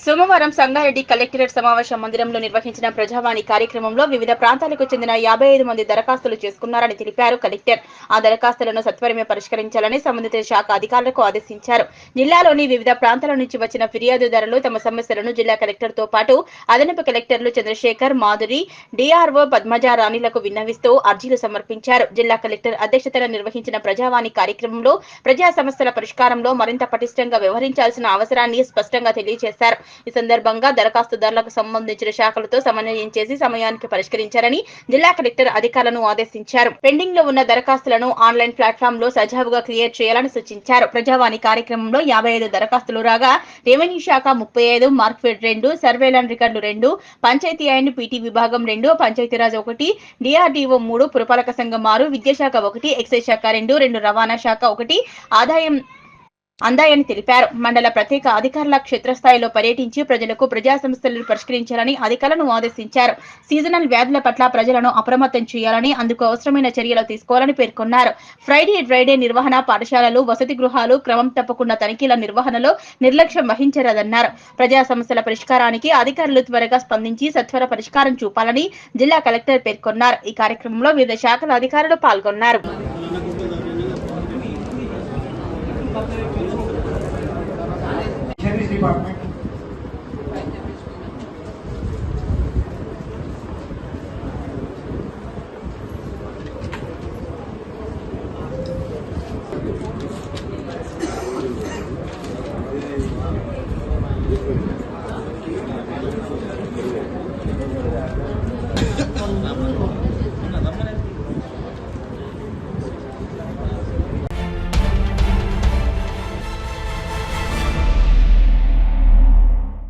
సోమవారం సంగారెడ్డి కలెక్టరేట్ సమావేశ మందిరంలో నిర్వహించిన ప్రజావాణి కార్యక్రమంలో వివిధ ప్రాంతాలకు చెందిన 55 మంది దరఖాస్తులు చేసుకున్నారని తెలిపారు కలెక్టర్. ఆ దరఖాస్తులను సత్వరమే పరిష్కరించాలని సంబంధిత శాఖ అధికారులకు ఆదేశించారు. జిల్లాలోని వివిధ ప్రాంతాల నుంచి వచ్చిన ఫిర్యాదుదారులు తమ సమస్యలను జిల్లా కలెక్టర్తో పాటు అదనపు కలెక్టర్లు చంద్రశేఖర్, మాధురి, డిఆర్ఓ పద్మజ రాణిలకు విన్నవిస్తూ అర్జీలు సమర్పించారు. జిల్లా కలెక్టర్ అధ్యక్షతన నిర్వహించిన ప్రజావాణి కార్యక్రమంలో ప్రజా సమస్యల పరిష్కారంలో మరింత పటిష్టంగా వ్యవహరించాల్సిన అవసరాన్ని స్పష్టంగా తెలియజేశారు. ఈ సందర్భంగా దరఖాస్తుదారులకు సంబంధించిన శాఖలతో సమన్వయం చేసి సమయానికి పరిష్కరించారని జిల్లా కలెక్టర్ అధికారులను ఆదేశించారు. పెండింగ్ లో ఉన్న దరఖాస్తులను ఆన్లైన్ ప్లాట్ఫామ్ లో సజావుగా క్లియర్ చేయాలని సూచించారు. ప్రజావాణి కార్యక్రమంలో 55 దరఖాస్తులు రాగా రెవెన్యూ శాఖ 35, మార్క్ఫెడ్ 2, సర్వేలాండ్ రికార్డులు 2, పంచాయతీ అండ్ పీటీ విభాగం 2, పంచాయతీరాజ్ 1, డిఆర్డీఓ 3, పురపాలక సంఘం 6, విద్యాశాఖ 1, ఎక్సైజ్ శాఖ 2, రవాణా శాఖ 1 ఆదాయం అందాయని తెలిపారు. మండల ప్రత్యేక అధికారుల క్షేత్రస్థాయిలో పర్యటించి ప్రజలకు ప్రజా సమస్యలను పరిష్కరించాలని అధికారులను ఆదేశించారు. సీజనల్ వ్యాధుల పట్ల ప్రజలను అప్రమత్తం చేయాలని, అందుకు అవసరమైన చర్యలు తీసుకోవాలని పేర్కొన్నారు. ఫ్రైడే డ్రైడే నిర్వహణ, పాఠశాలలు, వసతి గృహాలు క్రమం తప్పకుండా తనిఖీల నిర్వహణలో నిర్లక్ష్యం వహించరాదన్నారు. ప్రజా సమస్యల పరిష్కారానికి అధికారులు త్వరగా స్పందించి సత్వర పరిష్కారం చూపాలని జిల్లా కలెక్టర్ పేర్కొన్నారు. ఈ కార్యక్రమంలో వివిధ శాఖల అధికారులు పాల్గొన్నారు. Department